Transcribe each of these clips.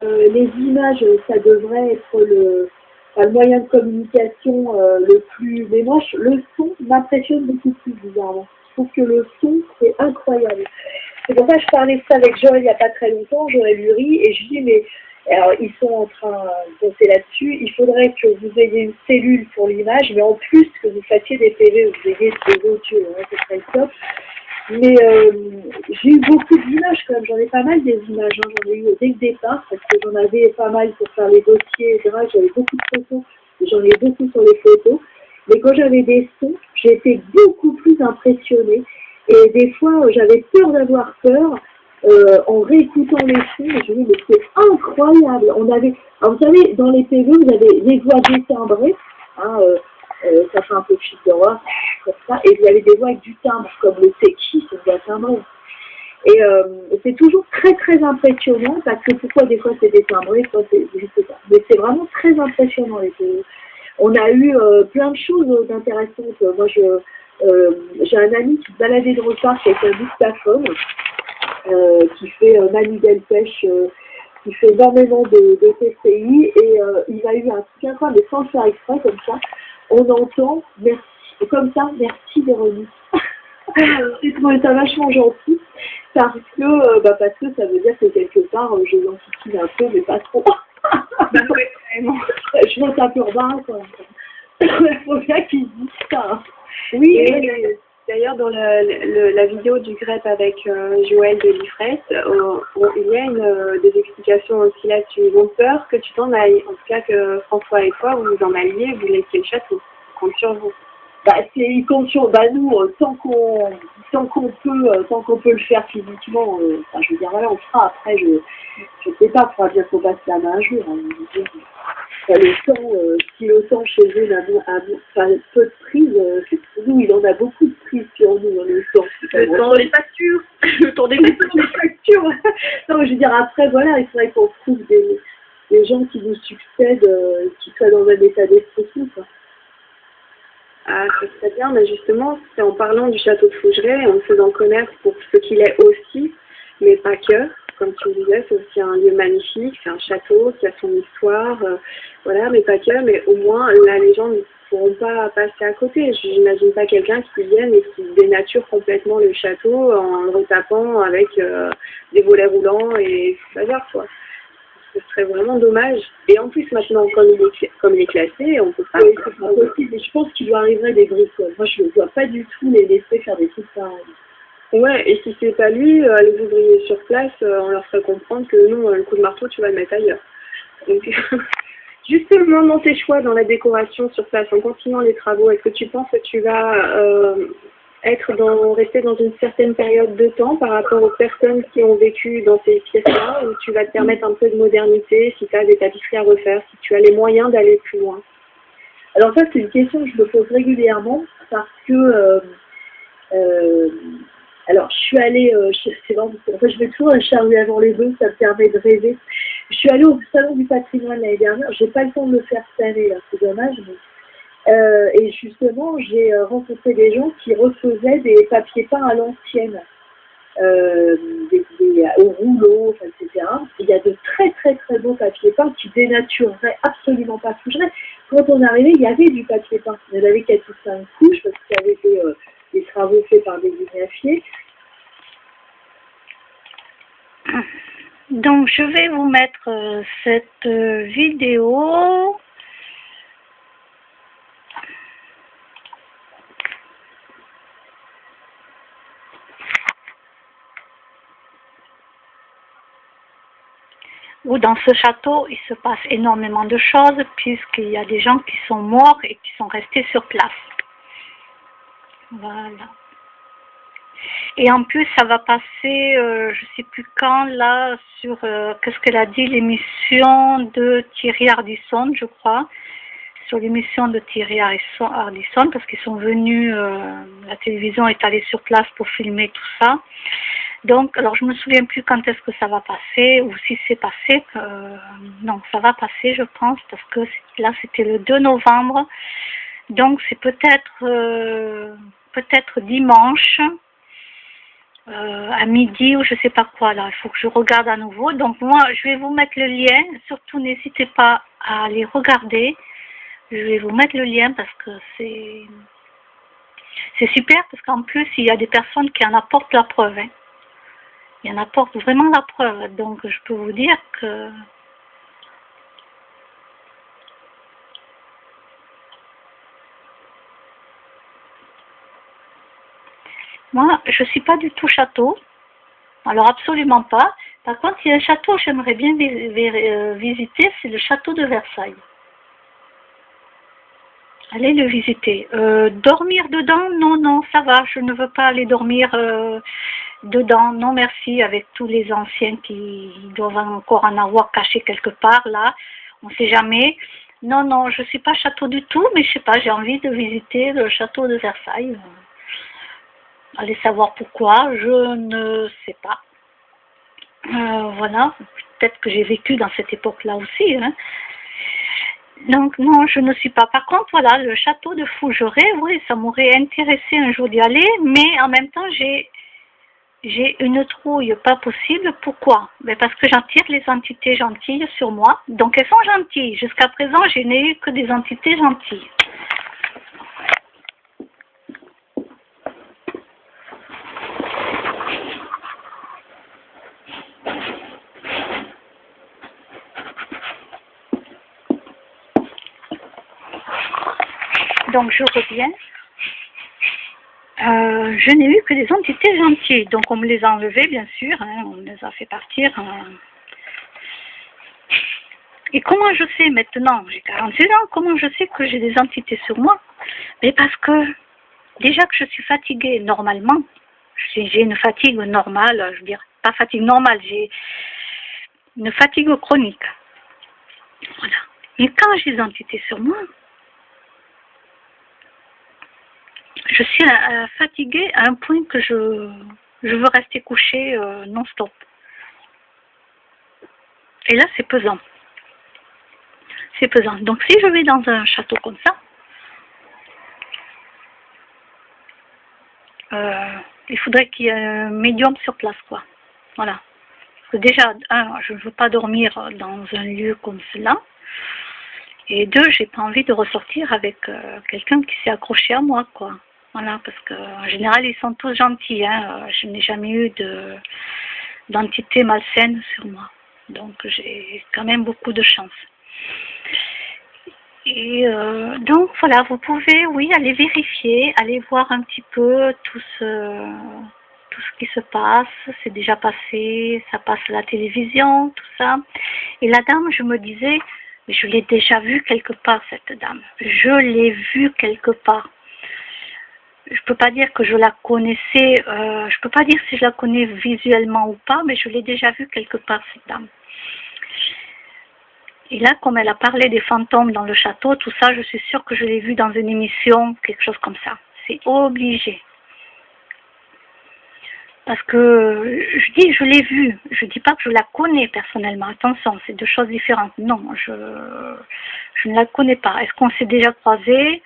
Les images, ça devrait être le moyen de communication le plus... Mais moi, le son m'impressionne beaucoup plus, bizarrement. Je trouve que le son, c'est incroyable. C'est pour ça que je parlais de ça avec Joël il n'y a pas très longtemps, Joël Lurie, et je dis, mais alors, ils sont en train de bosser là-dessus, il faudrait que vous ayez une cellule pour l'image, mais en plus que vous fassiez des PV, vous ayez des audios, hein, ce serait top. Mais j'ai eu beaucoup d'images quand même, j'en ai pas mal des images, hein. J'en ai eu dès le départ, parce que j'en avais pas mal pour faire les dossiers, etc. J'avais beaucoup de photos, et j'en ai beaucoup sur les photos. Mais quand j'avais des sons, j'étais beaucoup plus impressionnée. Et des fois, j'avais peur d'avoir peur en réécoutant les sons. Je me dis, mais c'est incroyable. On avait, alors vous savez, dans les PV, vous avez les voix détimbrées, hein, ça fait un peu de chiffre d'horreur, comme ça, et vous avez des voix avec du timbre, comme le c'est qui, c'est une voix timbrée. Et c'est toujours très très impressionnant, parce que pourquoi des fois c'est détimbré, soit c'est, je sais pas. Mais c'est vraiment très impressionnant les PV. On a eu plein de choses intéressantes. Moi, j'ai un ami qui se baladait dans le parc avec un dictaphone, qui fait Manivelle Pêche, qui fait énormément de TCI, et il a eu un truc incroyable, mais sans le faire exprès, comme ça, on entend merci, comme ça, merci Véronique. J'ai trouvé ça vachement gentil, parce que ça veut dire que quelque part, je l'anticipe un peu, mais pas trop. Ouais, vraiment. Je pense un peu urbain, quoi. Il faut bien qu'ils disent ça. Hein. Oui, et d'ailleurs, dans la vidéo du GREP avec Joël de l'IFRES, il y a des explications aussi là-dessus. Ils ont peur que tu t'en ailles. En tout cas, que François et toi, vous vous en alliez, vous laissiez le château. Ils comptent sur vous. Ils comptent sur nous, tant qu'on peut le faire physiquement, je veux dire, voilà, on fera. Après, je sais pas, il faudra bien qu'on passe la main un jour. Hein, le temps, si le temps chez eux a peu de prise, nous, il en a beaucoup de prise sur nous, dans le temps. Le temps des factures. Le temps des factures. Non, mais je veux dire, après, voilà, il faudrait qu'on trouve des gens qui nous succèdent, qui soient dans le même état d'esprit, quoi. Ah, ça serait bien, mais justement, c'est en parlant du château de Fougeray, en le faisant connaître pour ce qu'il est aussi, mais pas que. Comme tu le disais, c'est aussi un lieu magnifique, c'est un château qui a son histoire, voilà, mais pas que, mais au moins, là, les gens ne pourront pas passer à côté. Je n'imagine pas quelqu'un qui vienne et qui dénature complètement le château en le retapant avec des volets roulants et tout ça, quoi. Ce serait vraiment dommage. Et en plus, maintenant, comme il est classé, on peut pas... Oui, c'est pas possible. Je pense qu'il doit arriver des bricoles. Moi, je ne vois pas du tout les laisser faire des trucs pareils. Ouais, et si c'est pas lui, les ouvriers sur place, on leur ferait comprendre que non, le coup de marteau, tu vas le mettre ailleurs. Donc, justement, dans tes choix, dans la décoration sur place, en continuant les travaux, est-ce que tu penses que tu vas rester dans une certaine période de temps par rapport aux personnes qui ont vécu dans ces pièces-là, ou tu vas te permettre un peu de modernité, si tu as des tapisseries à refaire, si tu as les moyens d'aller plus loin? Alors ça, c'est une question que je me pose régulièrement, parce que alors, je suis allée, c'est marrant, en fait, je vais toujours un charrue avant les bœufs, ça me permet de rêver. Je suis allée au Salon du patrimoine l'année dernière, j'ai pas le temps de le faire cette année, là, c'est dommage, mais, et justement, j'ai rencontré des gens qui refaisaient des papiers peints à l'ancienne, au rouleau, enfin, etc. Il y a de très très très beaux papiers peints qui dénatureraient absolument pas Fougeray. Quand on arrivait, il y avait du papier peint, il y en avait 4 ou 5 couches, parce qu'il y avait des travaux faits par des lignafiers. Donc, je vais vous mettre cette vidéo. Où dans ce château, il se passe énormément de choses, puisqu'il y a des gens qui sont morts et qui sont restés sur place. Voilà. Et en plus, ça va passer, je sais plus quand, là, sur, qu'est-ce qu'elle a dit, l'émission de Thierry Ardisson, je crois, sur l'émission de Thierry Ardisson, parce qu'ils sont venus, la télévision est allée sur place pour filmer tout ça. Donc, alors je me souviens plus quand est-ce que ça va passer, ou si c'est passé, non, ça va passer, je pense, parce que là, c'était le 2 novembre, donc c'est peut-être dimanche. à midi ou je sais pas quoi là. Il faut que je regarde à nouveau. Donc moi, je vais vous mettre le lien. Surtout, n'hésitez pas à aller regarder. Je vais vous mettre le lien parce que c'est super parce qu'en plus, il y a des personnes qui en apportent la preuve. Hein. Il en apporte vraiment la preuve. Donc je peux vous dire que moi, je suis pas du tout château. Alors absolument pas. Par contre, il y a un château que j'aimerais bien visiter, c'est le château de Versailles. Allez le visiter. Dormir dedans, non, non, ça va. Je ne veux pas aller dormir dedans. Non, merci. Avec tous les anciens qui doivent encore en avoir caché quelque part, là. On ne sait jamais. Non, non, je ne suis pas château du tout, mais je sais pas, j'ai envie de visiter le château de Versailles. Allez savoir pourquoi, je ne sais pas. Voilà, peut-être que j'ai vécu dans cette époque-là aussi. Hein. Donc non, je ne suis pas. Par contre, voilà, le château de Fougeray, oui, ça m'aurait intéressé un jour d'y aller, mais en même temps, j'ai une trouille pas possible. Pourquoi? Ben parce que j'attire les entités gentilles sur moi. Donc elles sont gentilles. Jusqu'à présent, je n'ai eu que des entités gentilles. Donc je reviens. Je n'ai eu que des entités gentilles. Donc on me les a enlevées, bien sûr. Hein, on me les a fait partir. Et comment je sais maintenant, j'ai 46 ans, comment je sais que j'ai des entités sur moi? Mais parce que déjà que je suis fatiguée normalement, j'ai une fatigue normale, je veux dire, pas fatigue normale, j'ai une fatigue chronique. Voilà. Mais quand j'ai des entités sur moi, je suis fatiguée à un point que je veux rester couchée non-stop. Et là, c'est pesant. C'est pesant. Donc, si je vais dans un château comme ça, il faudrait qu'il y ait un médium sur place, quoi. Voilà. Parce que déjà, je ne veux pas dormir dans un lieu comme cela. Et deux, j'ai pas envie de ressortir avec quelqu'un qui s'est accroché à moi, quoi. Voilà, parce qu'en général, ils sont tous gentils. Hein. Je n'ai jamais eu d'entité malsaine sur moi. Donc, j'ai quand même beaucoup de chance. Et donc, voilà, vous pouvez, oui, aller vérifier, aller voir un petit peu tout ce qui se passe. C'est déjà passé, ça passe à la télévision, tout ça. Et la dame, je me disais, mais je l'ai déjà vue quelque part, cette dame. Je l'ai vue quelque part. Je peux pas dire que je la connaissais, je peux pas dire si je la connais visuellement ou pas, mais je l'ai déjà vue quelque part, cette dame. Et là, comme elle a parlé des fantômes dans le château, tout ça, je suis sûre que je l'ai vue dans une émission, quelque chose comme ça. C'est obligé. Parce que je dis je l'ai vue, je dis pas que je la connais personnellement, attention, c'est deux choses différentes. Non, je ne la connais pas. Est-ce qu'on s'est déjà croisés?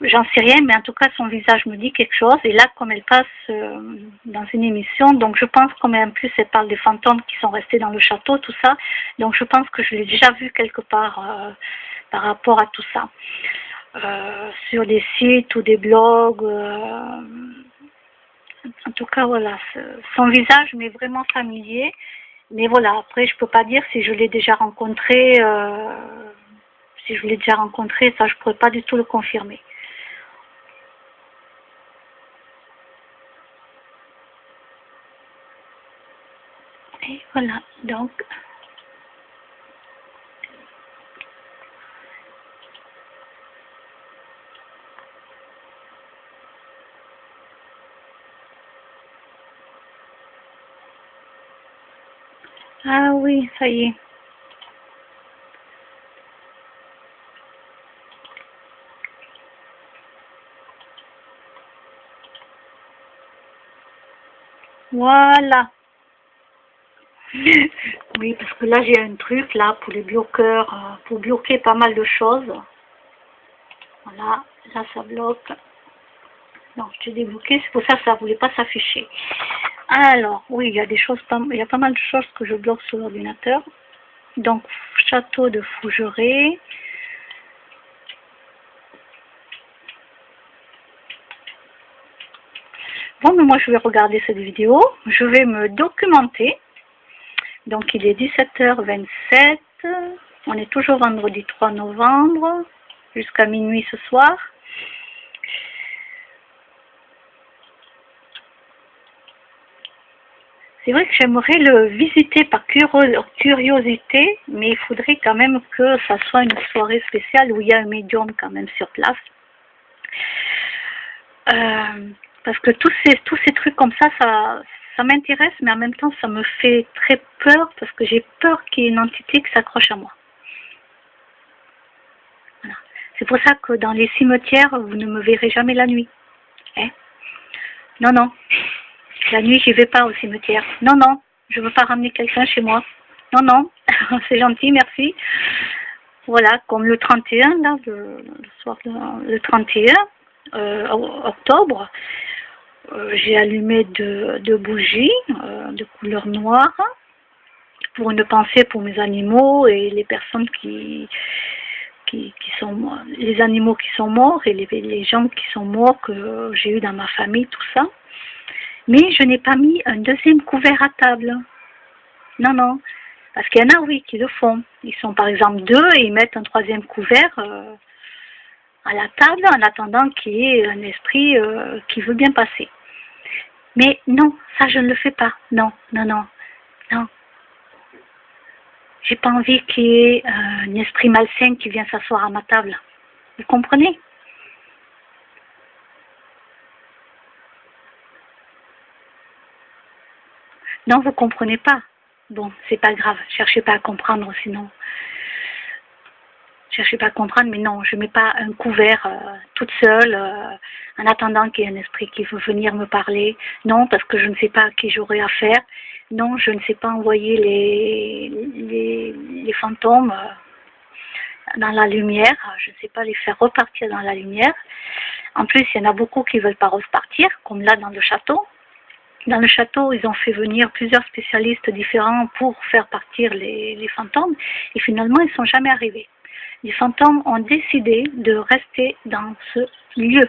J'en sais rien, mais en tout cas, son visage me dit quelque chose. Et là, comme elle passe dans une émission, donc je pense, comme en plus elle parle des fantômes qui sont restés dans le château, tout ça, donc je pense que je l'ai déjà vue quelque part par rapport à tout ça. Sur des sites ou des blogs. En tout cas, voilà, son visage m'est vraiment familier. Mais voilà, après, je peux pas dire si je l'ai déjà rencontré. Si je l'ai déjà rencontré, ça, je pourrais pas du tout le confirmer. Et voilà, donc... Ah oui, ça y est. Voilà. Oui, parce que là, j'ai un truc, là, pour les bloqueurs, pour bloquer pas mal de choses. Voilà, là, ça bloque. Donc, j'ai débloqué, c'est pour ça que ça ne voulait pas s'afficher. Alors, oui, il y a des choses, il y a pas mal de choses que je bloque sur l'ordinateur. Donc, château de Fougeray. Bon, mais moi, je vais regarder cette vidéo. Je vais me documenter. Donc, il est 17h27. On est toujours vendredi 3 novembre. Jusqu'à minuit ce soir. C'est vrai que j'aimerais le visiter par curiosité, mais il faudrait quand même que ça soit une soirée spéciale où il y a un médium quand même sur place. Parce que tous ces trucs comme ça m'intéresse, mais en même temps ça me fait très peur parce que j'ai peur qu'il y ait une entité qui s'accroche à moi. Voilà. C'est pour ça que dans les cimetières, vous ne me verrez jamais la nuit. Hein? Non, non. La nuit, j'y vais pas au cimetière. Non, non, je veux pas ramener quelqu'un chez moi. Non, non, c'est gentil, merci. Voilà, comme le 31, là, le soir, le 31 octobre, j'ai allumé deux bougies de couleur noire pour une pensée pour mes animaux et les personnes qui sont, les animaux qui sont morts et les gens qui sont morts que j'ai eu dans ma famille, tout ça. Mais je n'ai pas mis un deuxième couvert à table. Non, non. Parce qu'il y en a, oui, qui le font. Ils sont par exemple 2 et ils mettent un troisième couvert à la table en attendant qu'il y ait un esprit qui veut bien passer. Mais non, ça je ne le fais pas. Non, non, non, non. J'ai pas envie qu'il y ait un esprit malsain qui vient s'asseoir à ma table. Vous comprenez ? Non, vous comprenez pas. Bon, c'est pas grave. Cherchez pas à comprendre, sinon. Cherchez pas à comprendre, mais non, je mets pas un couvert toute seule en attendant qu'il y ait un esprit qui veut venir me parler. Non, parce que je ne sais pas à qui j'aurai affaire. Non, je ne sais pas envoyer les fantômes dans la lumière. Je ne sais pas les faire repartir dans la lumière. En plus, il y en a beaucoup qui veulent pas repartir, comme là dans le château. Dans le château, ils ont fait venir plusieurs spécialistes différents pour faire partir les fantômes. Et finalement, ils ne sont jamais arrivés. Les fantômes ont décidé de rester dans ce lieu.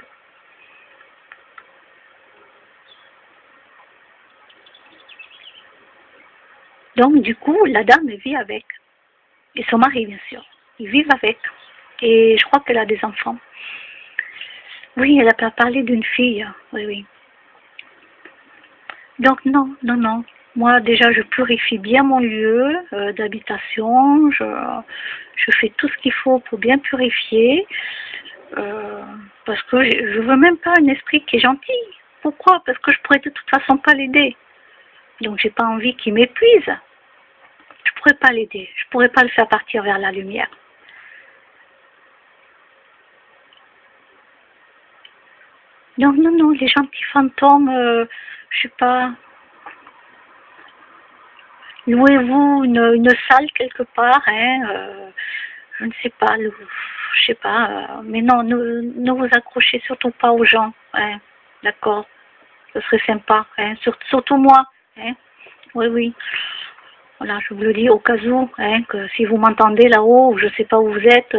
Donc, du coup, la dame vit avec. Et son mari, bien sûr. Ils vivent avec. Et je crois qu'elle a des enfants. Oui, elle a parlé d'une fille. Oui, oui. Donc non, non, non. Moi déjà je purifie bien mon lieu d'habitation, je fais tout ce qu'il faut pour bien purifier, parce que je veux même pas un esprit qui est gentil. Pourquoi? Parce que je pourrais de toute façon pas l'aider. Donc j'ai pas envie qu'il m'épuise. Je pourrais pas l'aider, je pourrais pas le faire partir vers la lumière. Donc non, non, les gentils fantômes, je sais pas, louez-vous une salle quelque part, hein, je ne sais pas, je sais pas, mais non, ne vous accrochez surtout pas aux gens, hein, d'accord, ce serait sympa, hein, surtout moi, hein, oui, oui, voilà, je vous le dis au cas où, hein, que si vous m'entendez là-haut, ou je ne sais pas où vous êtes,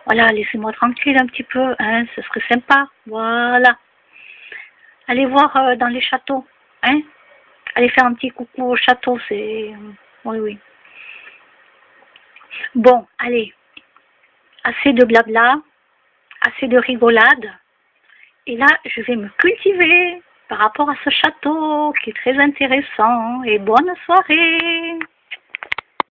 voilà, laissez-moi tranquille un petit peu, hein, ce serait sympa, voilà. Allez voir dans les châteaux, hein. Allez faire un petit coucou au château, c'est... Oui, oui. Bon, allez. Assez de blabla, assez de rigolade. Et là, je vais me cultiver par rapport à ce château qui est très intéressant. Et bonne soirée.